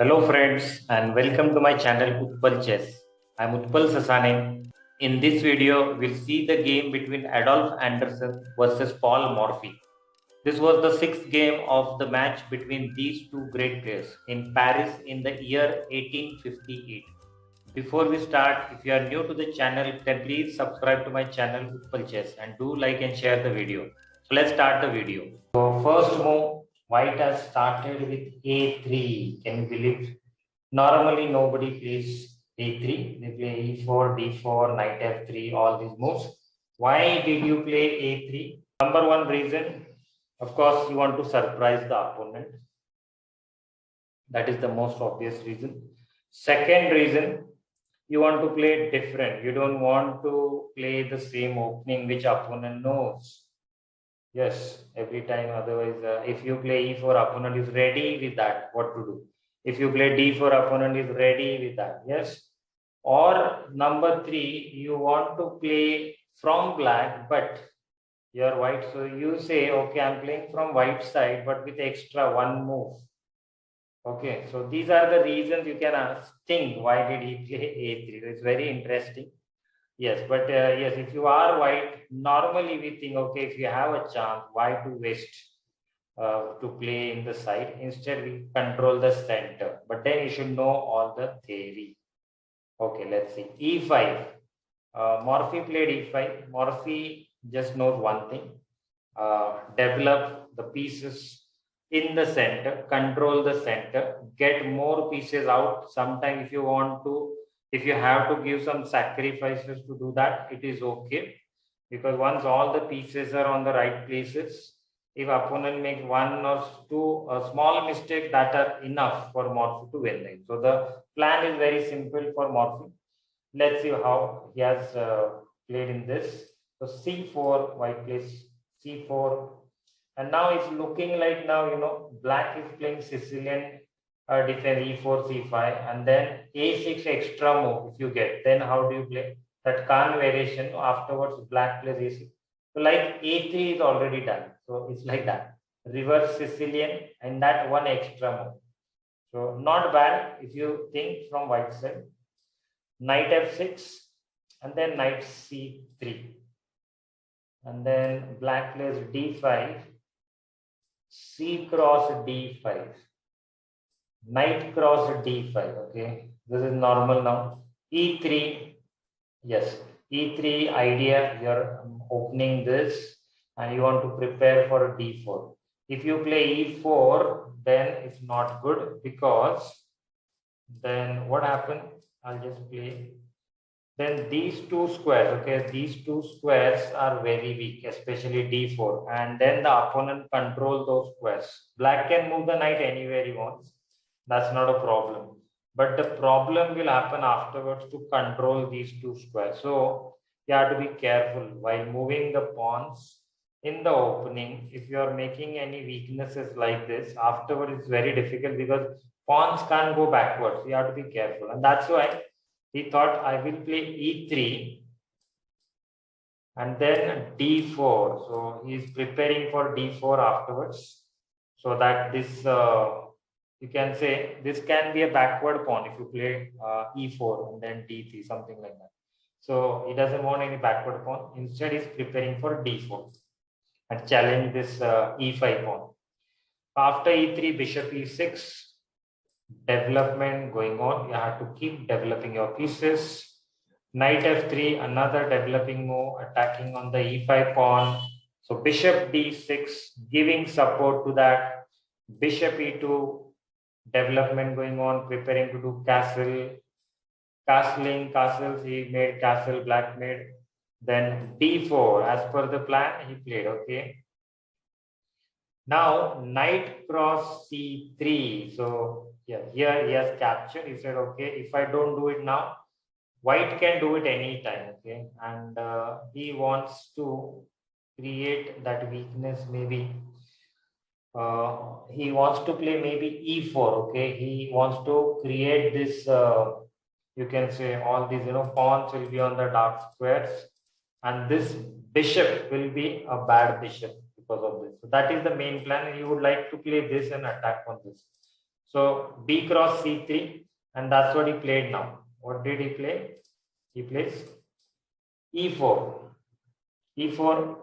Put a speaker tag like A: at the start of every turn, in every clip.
A: Hello friends and welcome to my channel Utpal Chess. I am Utpal Sasane. In this video, we'll see the game between Adolf Anderssen versus Paul Morphy. This was the sixth game of the match between these two great players in Paris in the year 1858. Before we start, if you are new to the channel, then please subscribe to my channel Utpal Chess and do like and share the video. So let's start the video. So first move, White has started with A3. Can you believe? Normally nobody plays A3. They play E4, D4, Knight F3, all these moves. Why did you play A3? Number one reason, of course, you want to surprise the opponent. That is the most obvious reason. Second reason, you want to play different. You don't want to play the same opening which opponent knows. Yes, every time. Otherwise, if you play E4, opponent is ready with that. What to do? If you play D4, opponent is ready with that. Yes. Or number three, you want to play from black, but you're white. So you say, okay, I'm playing from white side, but with extra one move. Okay, so these are the reasons you can think why did he play A3. It's very interesting. Yes, but yes, if you are white, normally we think, okay, if you have a chance, why to waste to play in the side? Instead, we control the center. But then you should know all the theory. Okay, let's see. E5. Morphy played E5. Morphy just knows one thing. Develop the pieces in the center, control the center, get more pieces out. Sometimes if you want to, if you have to give some sacrifices to do that, it is okay. Because once all the pieces are on the right places, if opponent makes one or two small mistakes, that are enough for Morphy to win. So the plan is very simple for Morphy. Let's see how he has played in this. So C4, white plays C4, and now it's looking like now black is playing Sicilian defense E4 C5 and then A6 extra move. If you get, then how do you play that Khan variation? Afterwards black plays A6. So like A3 is already done. So it's like that reverse Sicilian and that one extra move. So not bad if you think from white side. Knight F6 and then Knight C3 and then black plays D5. C cross D5, knight cross D5. Okay, this is normal now. E3, yes, E3 idea. You're opening this and you want to prepare for D4. If you play E4, then it's not good because then what happened? I'll just play. Then these two squares, okay, these two squares are very weak, especially D4. And then the opponent control those squares. Black can move the knight anywhere he wants. That's not a problem. But the problem will happen afterwards to control these two squares. So you have to be careful while moving the pawns in the opening. If you are making any weaknesses like this, afterwards it's very difficult because pawns can't go backwards. You have to be careful. And that's why he thought I will play E3 and then D4. So he is preparing for D4 afterwards. So that this, you can say, this can be a backward pawn if you play E4 and then D3, something like that. So he doesn't want any backward pawn. Instead, he's preparing for D4 and challenge this E5 pawn. After E3, bishop E6. Development going on. You have to keep developing your pieces. Knight F3, another developing move, attacking on the E5 pawn. So bishop D6, giving support to that. Bishop E2, development going on, preparing to do castle. Castling, castles, he made castle, black made. Then D4, as per the plan, he played, okay. Now, knight cross C3. So yeah, here he has captured. He said, okay, if I don't do it now, white can do it anytime. Okay, and he wants to create that weakness. Maybe he wants to play maybe E4. Okay, he wants to create this. You can say all these pawns will be on the dark squares, and this bishop will be a bad bishop because of this. So that is the main plan. You would like to play this and attack on this. So b cross c3, and that's what he played now. What did he play? He plays e4. e4,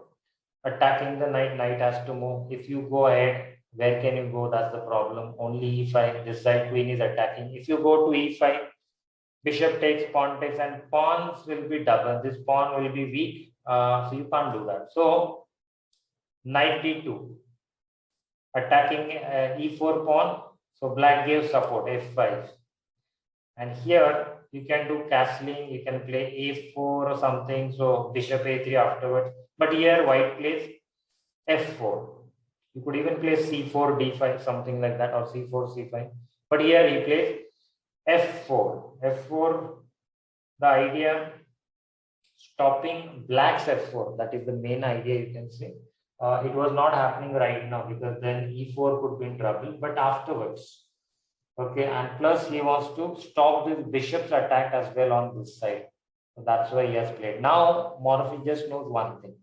A: attacking the knight. Knight has to move. If you go ahead, where can you go? That's the problem. Only e5. This side queen is attacking. If you go to e5, bishop takes, pawn takes, and pawns will be double. This pawn will be weak, so you can't do that. So knight d2, attacking e4 pawn. So black gives support, f5. And here you can do castling, you can play a4 or something, so bishop a3 afterwards. But here white plays f4. You could even play c4 d5, something like that, or c4 c5. But here he plays f4. f4, the idea, stopping black's f4. That is the main idea, you can say. It was not happening right now because then e4 could be in trouble, but afterwards. Okay, and plus he wants to stop this bishop's attack as well on this side. So that's why he has played. Now, Morphy just knows one thing.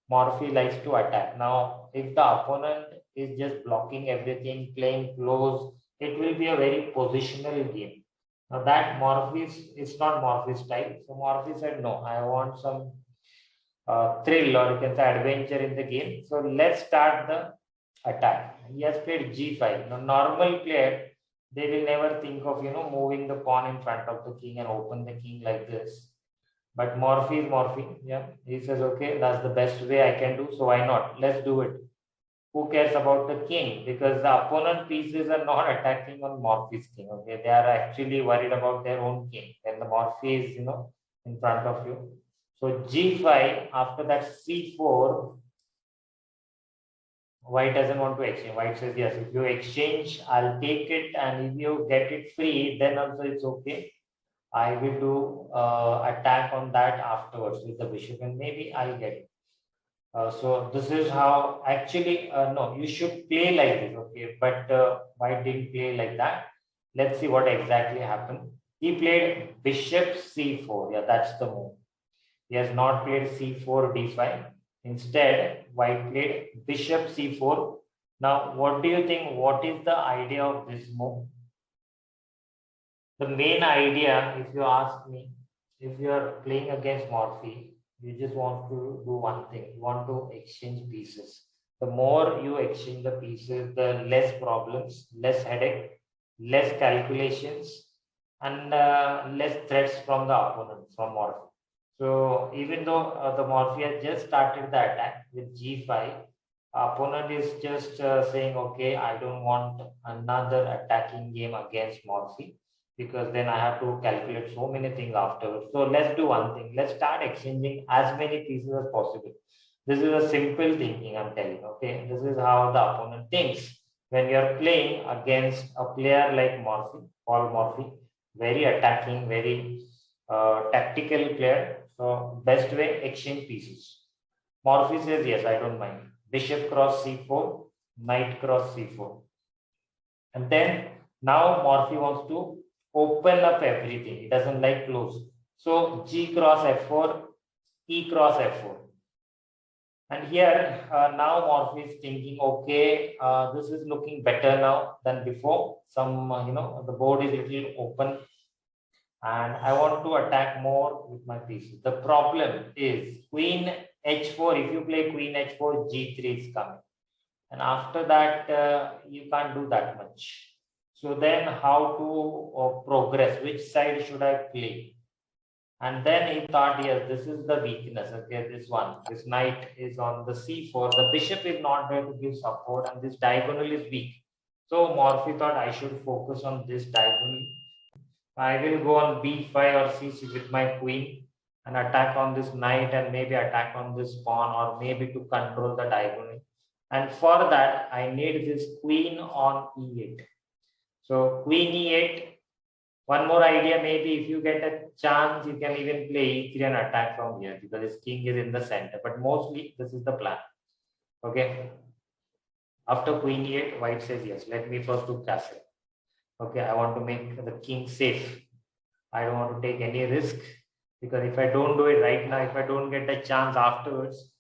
A: Morphy likes to attack. Now, if the opponent is just blocking everything, playing close, it will be a very positional game. Now, that Morphy is not Morphy's style. So, Morphy said, no, I want some thrill, or you can say adventure in the game. So, let's start the attack. He has played g5. Now, normal player, they will never think of moving the pawn in front of the king and open the king like this. But Morphy is Morphy. Yeah, he says, okay, that's the best way I can do, so why not? Let's do it. Who cares about the king? Because the opponent pieces are not attacking on Morphy's king. Okay, they are actually worried about their own king. Then the Morphy is in front of you. So g5, after that c4. White doesn't want to exchange. White says, yes, if you exchange, I'll take it. And if you get it free, then also it's okay. I will do attack on that afterwards with the bishop, and maybe I'll get it. So this is how actually, no, you should play like this, okay? But White didn't play like that. Let's see what exactly happened. He played bishop c4. Yeah, that's the move. He has not played c4, d5. Instead, White played bishop c4. Now, what do you think? What is the idea of this move? The main idea, if you ask me, if you are playing against Morphy, you just want to do one thing. You want to exchange pieces. The more you exchange the pieces, the less problems, less headache, less calculations, and less threats from the opponent, from Morphy. So even though the Morphy has just started the attack with g5, opponent is just saying, okay, I don't want another attacking game against Morphy, because then I have to calculate so many things afterwards. So let's do one thing. Let's start exchanging as many pieces as possible. This is a simple thinking, I'm telling. Okay, this is how the opponent thinks when you're playing against a player like Morphy, Paul Morphy, very attacking, very tactical player. So best way, exchange pieces. Morphy says, yes, I don't mind. Bishop cross c4, knight cross c4. And then now Morphy wants to open up everything. He doesn't like close. So g cross f4, e cross f4. And here now Morphy is thinking, okay, this is looking better now than before. Some, the board is a little open, and I want to attack more with my pieces. The problem is queen h4. If you play queen h4, g3 is coming. And after that, you can't do that much. So then how to progress? Which side should I play? And then he thought, yes, this is the weakness. Okay, this one. This knight is on the c4. The bishop is not there to give support, and this diagonal is weak. So Morphy thought I should focus on this diagonal. I will go on b5 or c6 with my queen and attack on this knight, and maybe attack on this pawn, or maybe to control the diagonal. And for that, I need this queen on e8. So queen e8. One more idea, maybe if you get a chance, you can even play e3 and attack from here, because his king is in the center. But mostly, this is the plan. Okay. After queen e8, White says, yes, let me first do castle. Okay, I want to make the king safe. I don't want to take any risk, because if I don't do it right now, if I don't get a chance afterwards,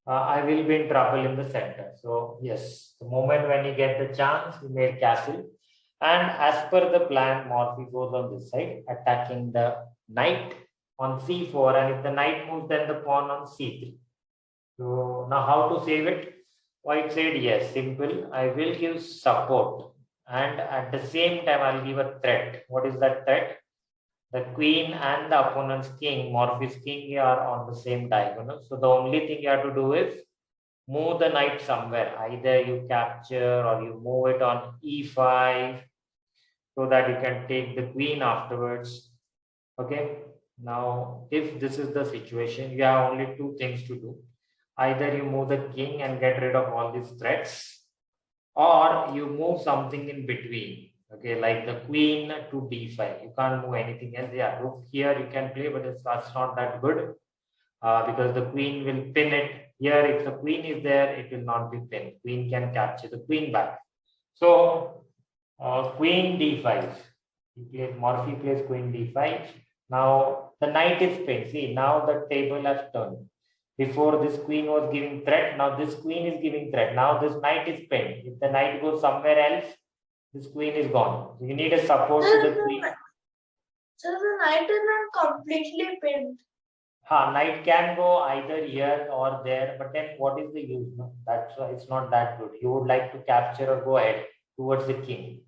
A: I will be in trouble in the center. So yes, the moment when you get the chance, you made castle. And as per the plan, Morphy goes on this side, attacking the knight on c4. And if the knight moves, then the pawn on c3. So now how to save it? White said, yes, simple. I will give support. And at the same time, I'll give a threat. What is that threat? The queen and the opponent's king, Morphy's king, are on the same diagonal. So the only thing you have to do is move the knight somewhere. Either you capture or you move it on e5 so that you can take the queen afterwards. Okay. Now, if this is the situation, you have only two things to do. Either you move the king and get rid of all these threats, or you move something in between. Okay, like the queen to d5. You can't move anything else. Yeah, rook here you can play, but that's not that good because the queen will pin it. Here, if the queen is there, it will not be pinned. Queen can capture the queen back. So, queen d5. Morphy plays queen d5. Now, the knight is pinned. See, now the table has turned. Before this queen was giving threat, now this queen is giving threat. Now this knight is pinned. If the knight goes somewhere else, this queen is gone. So you need a support to the queen.
B: So the knight is not completely pinned.
A: Knight can go either here or there, but then what is the use? No? That's why it's not that good. You would like to capture or go ahead towards the king.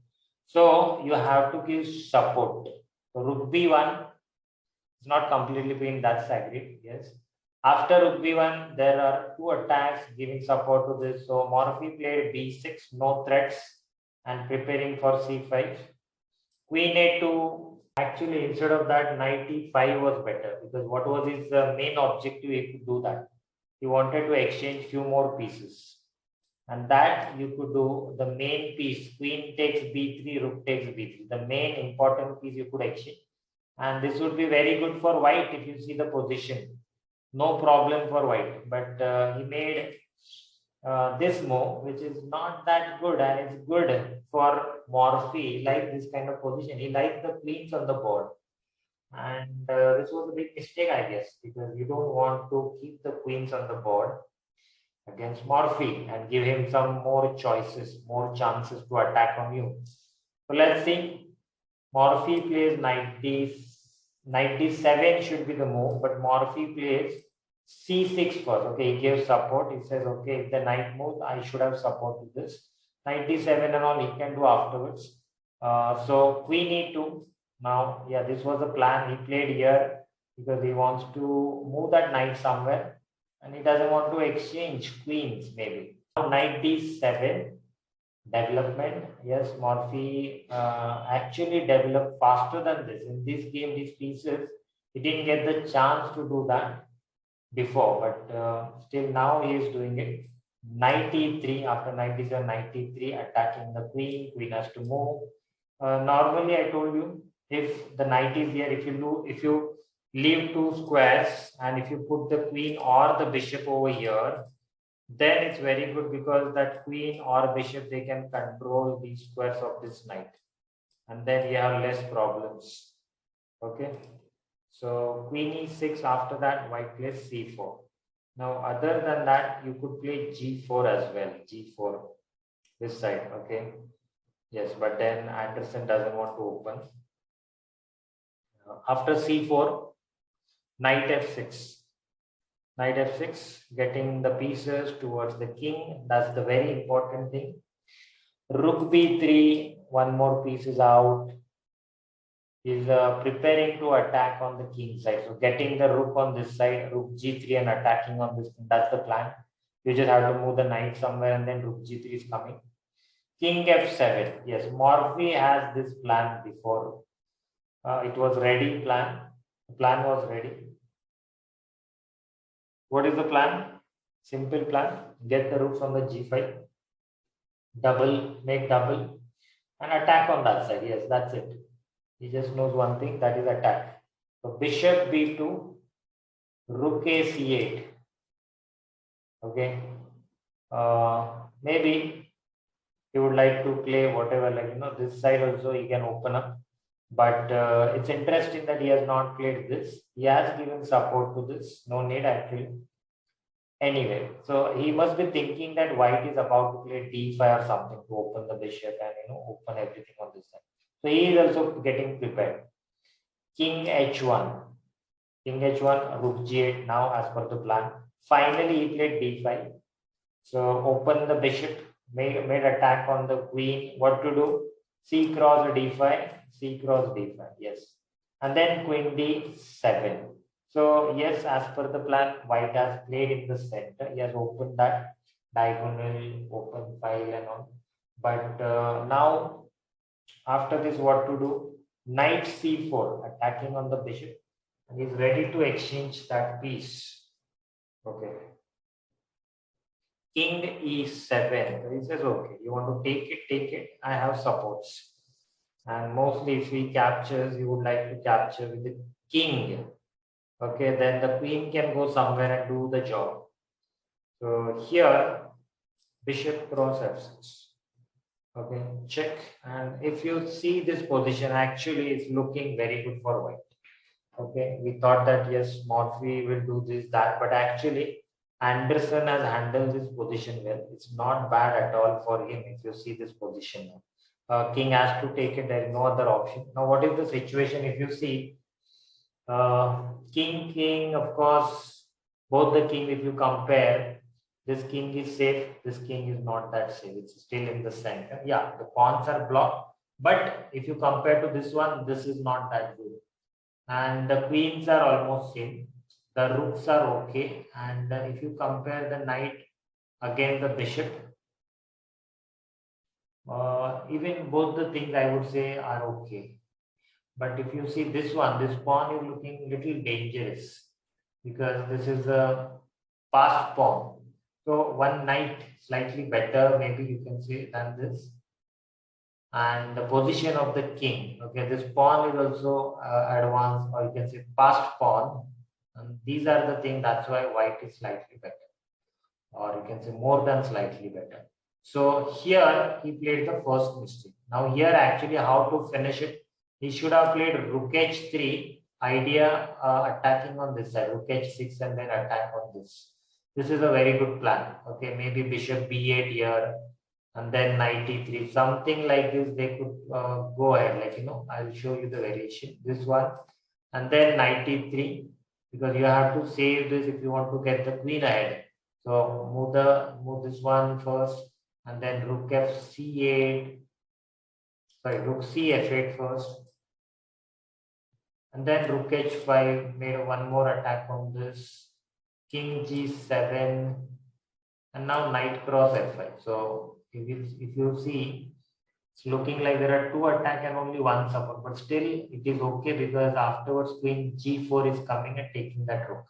A: So you have to give support. So rook b1 is not completely pinned, that's agreed. Yes. After rook b1, there are two attacks giving support to this. So Morphy played b6, no threats, and preparing for c5. Queen a2. Actually, instead of that, knight e5 was better because what was his main objective? He could do that. He wanted to exchange few more pieces, and that you could do. The main piece, queen takes b3, rook takes b3. The main important piece you could exchange, and this would be very good for white if you see the position. No problem for white, but he made this move, which is not that good, and it's good for Morphy. Like this kind of position, he liked the queens on the board, and this was a big mistake, I guess, because you don't want to keep the queens on the board against Morphy and give him some more choices, more chances to attack on you. So let's see. Morphy plays knight d 97 should be the move, but Morphy plays c6 first. Okay, he gives support. He says, okay, if the knight moves, I should have supported this. 97 and all he can do afterwards. So queen e2. Now, yeah, this was the plan. He played here because he wants to move that knight somewhere and he doesn't want to exchange queens maybe. Now, knight d7 development. Yes, Morphy actually developed faster than this. In this game, these pieces, he didn't get the chance to do that before, but still now he is doing it. Knight e3, after knight e7, knight e3, attacking the queen. Queen has to move. Normally, I told you, if the knight is here, if you leave two squares and if you put the queen or the bishop over here, then it's very good because that queen or bishop, they can control the squares of this knight, and then you have less problems. Okay, so queen e6. After that, white plays c4. Now, other than that, you could play g4 as well. G4, this side. Okay, yes, but then Anderssen doesn't want to open. After c4, knight f6. Knight f6, getting the pieces towards the king. That's the very important thing. Rook b3, one more piece is out. Is preparing to attack on the king side. So getting the rook on this side, rook g3 and attacking on this. That's the plan. You just have to move the knight somewhere and then rook g3 is coming. King f7. Yes, Morphy has this plan before. It was ready plan. The plan was ready. What is the plan? Simple plan. Get the rooks on the g5. Double, make double. And attack on that side. Yes, that's it. He just knows one thing, that is attack. So bishop b2, rook a c8. Okay. Maybe he would like to play whatever, like, this side also he can open up. But it's interesting that he has not played this. He has given support to this. No need actually. Anyway, so he must be thinking that white is about to play d5 or something to open the bishop and open everything on this side. So he is also getting prepared. King h1, king h1, rook g8 now as per the plan. Finally, he played d5. So open the bishop, made attack on the queen. What to do? C cross d5, C cross d5. Yes, and then queen d7. So yes, as per the plan, white has played in the center. He has opened that diagonal, open file and all. But now after this, what to do? Knight c4, attacking on the bishop, and he's ready to exchange that piece. Okay. King e7. He says, okay, you want to take it. I have supports. And mostly if he captures, you would like to capture with the king. Okay, then the queen can go somewhere and do the job. So here, bishop cross f6. Okay, check. And if you see this position, actually it's looking very good for white. Okay, we thought that yes, Morphy will do this, that, but actually Anderssen has handled this position well. It's not bad at all for him if you see this position now. King has to take it, there is no other option. Now, what is the situation if you see king, of course, both the king, if you compare, this king is safe, this king is not that safe. It's still in the center. Yeah, the pawns are blocked, but if you compare to this one, this is not that good. And the queens are almost same. The rooks are okay. And if you compare the knight against the bishop, even both the things I would say are okay. But if you see this one, this pawn is looking little dangerous because this is a passed pawn. So one knight slightly better, maybe you can say, than this. And the position of the king. Okay, this pawn is also advanced, or you can say passed pawn. And these are the things. That's why white is slightly better, or you can say more than slightly better. So here he played the first mistake. Now here actually how to finish it? He should have played rook h3. Idea attacking on this side, rook h6, and then attack on this. This is a very good plan. Okay, maybe bishop b8 here, and then knight e3, something like this. They could go ahead, like I'll show you the variation. This one, and then knight e3, because you have to save this if you want to get the queen ahead. So move this one first, and then rook f c8. Sorry, rook c f8 first, and then rook h5. Made one more attack on this. King g7, and now knight cross f5. So if you see, it's looking like there are two attack and only one support, but still it is okay because afterwards queen g4 is coming and taking that rook.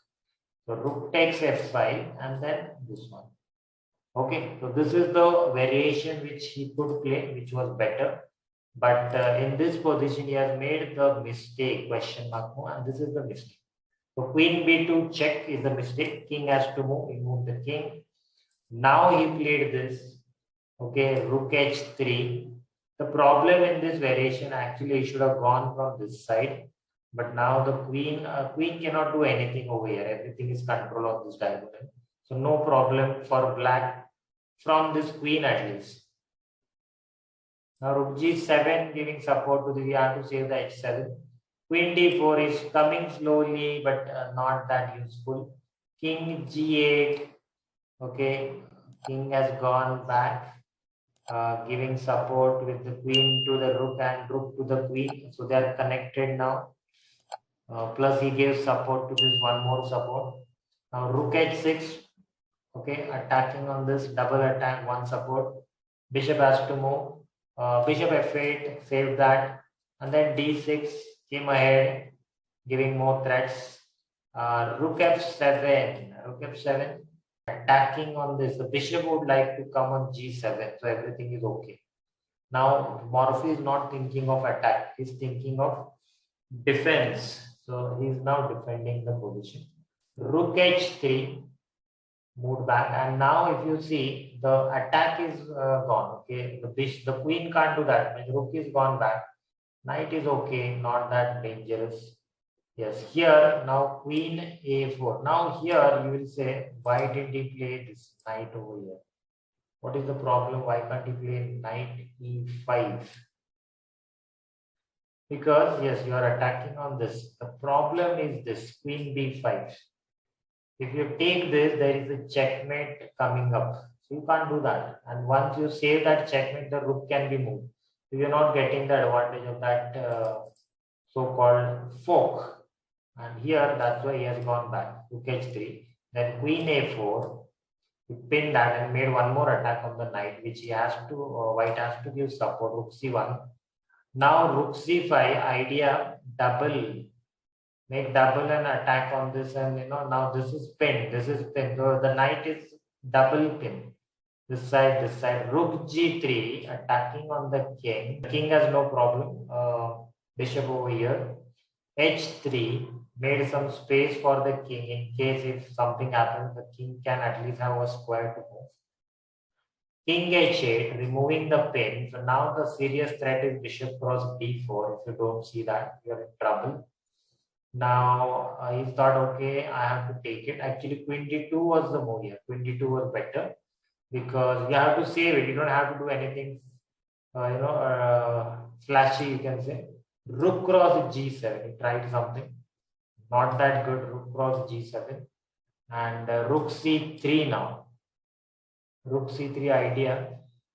A: So rook takes f5 and then this one. Okay, so this is the variation which he could play, which was better. But in this position, he has made the mistake, question mark, and this is the mistake. So queen b2 check is the mistake. King has to move. He moved the king. Now he played this. Okay, rook h3. The problem in this variation, actually, he should have gone from this side. But now the queen cannot do anything over here. Everything is control of this diagonal. So no problem for black from this queen at least. Now rook g7 giving support to the, we have to save the h7. Queen d4 is coming slowly, but not that useful. King g8. Okay, king has gone back, giving support with the queen to the rook and rook to the queen. So they are connected now. Plus he gave support to this, one more support. Now rook h6. Okay, attacking on this, double attack, one support. Bishop has to move. Bishop f8, saved that. And then d6 came ahead, giving more threats. Rook f7. Rook f7. Attacking on this, the bishop would like to come on g7, so everything is okay. Now Morphy is not thinking of attack, he's thinking of defense. So he's now defending the position. Rook h3 moved back, and now if you see, the attack is gone. Okay, the queen can't do that. When rook is gone back, knight is okay, not that dangerous.
C: Yes, here now queen a4. Now here you will say, why did he play this knight over here? What is the problem? Why can't he play knight e5? Because yes, you are attacking on this. The problem is this queen b5. If you take this, there is a checkmate coming up. So you can't do that. And once you save that checkmate, the rook can be moved. So you're not getting the advantage of that so-called fork. And here, that's why he has gone back. Rook h3. Then queen a4. He pinned that and made one more attack on the knight, which he has to, white has to give support. Rook c1. Now rook c5, idea double. Make double an attack on this, and now this is pin. This is pin. So the knight is double pin. This side, this side. Rook g3 attacking on the king. The king has no problem. Bishop over here. h3 made some space for the king in case if something happens, the king can at least have a square to move. King h8, removing the pin. So now the serious threat is bishop cross d4. If you don't see that, you're in trouble. Now he thought, okay, I have to take it. Actually, queen d2 was the move here. Queen d2 was better because you have to save it. You don't have to do anything, flashy, you can say. Rook cross g7. He tried something. Not that good. Rook cross g7. And rook c3 now. Rook c3 idea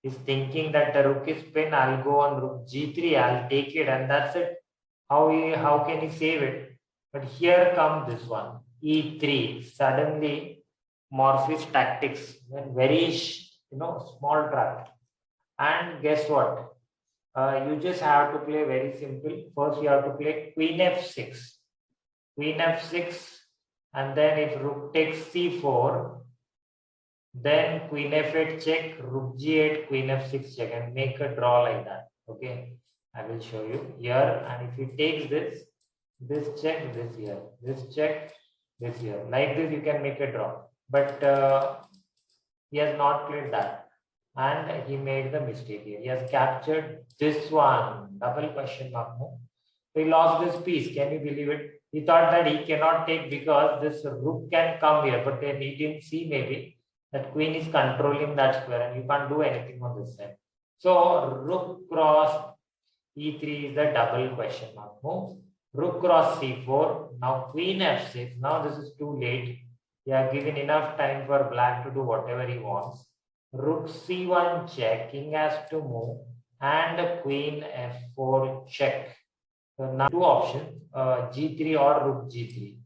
C: is thinking that the rook is pin. I'll go on rook g3. I'll take it, and that's it. How can he save it? But here comes this one, E3. Suddenly, Morphy's tactics went very, small trap. And guess what? You just have to play very simple. First, you have to play Queen F6. Queen F6, and then if Rook takes C4, then Queen F8 check, Rook G8, Queen F6 check, and make a draw like that. Okay, I will show you here. And if he takes this check, this here, this check, this here. Like this, you can make a draw. But he has not played that. And he made the mistake here. He has captured this one. Double question mark. No? He lost this piece. Can you believe it? He thought that he cannot take because this rook can come here. But then he didn't see maybe that queen is controlling that square and you can't do anything on this side. So rook cross e3 is the double question mark move. Rook cross c4. Now queen f6. Now this is too late. He has given enough time for black to do whatever he wants. Rook c1 check. King has to move. And queen f4 check. So now two options, g3 or rook g3.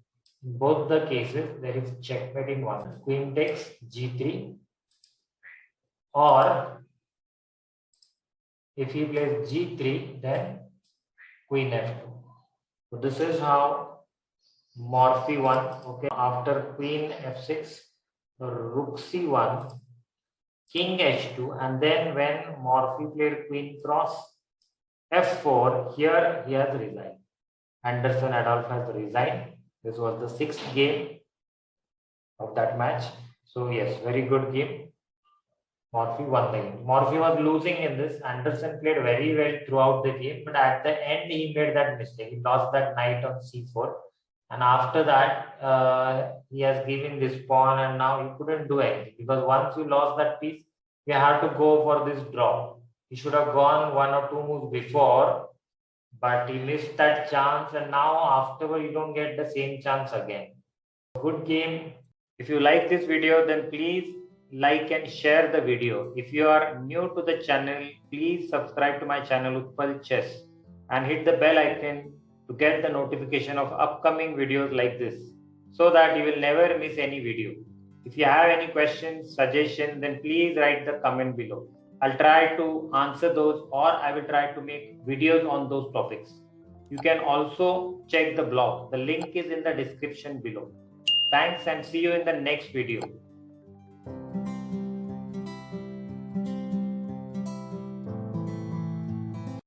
C: In both the cases, there is checkmate in one. Queen takes g3, or if he plays g3, then queen f2. So this is how Morphy won. Okay, after queen f6, rook c1, king h2, and then when Morphy played queen cross f4, here he has resigned. Anderssen Adolf has resigned. This was the sixth game of that match. So yes, very good game. Morphy won the game. Morphy was losing in this. Anderssen played very well throughout the game, but at the end he made that mistake. He lost that knight on c4, and after that he has given this pawn, and now he couldn't do anything because once you lost that piece, you have to go for this draw. He should have gone one or two moves before, but he missed that chance, and now afterward you don't get the same chance again. Good game. If you like this video, then please like and share the video. If you are new to the channel, please subscribe to my channel Utpal Chess and hit the bell icon to get the notification of upcoming videos like this so that you will never miss any video. If you have any questions, suggestions, then please write the comment below. I'll try to answer those, or I will try to make videos on those topics. You can also check the blog. The link is in the description below. Thanks and see you in the next video.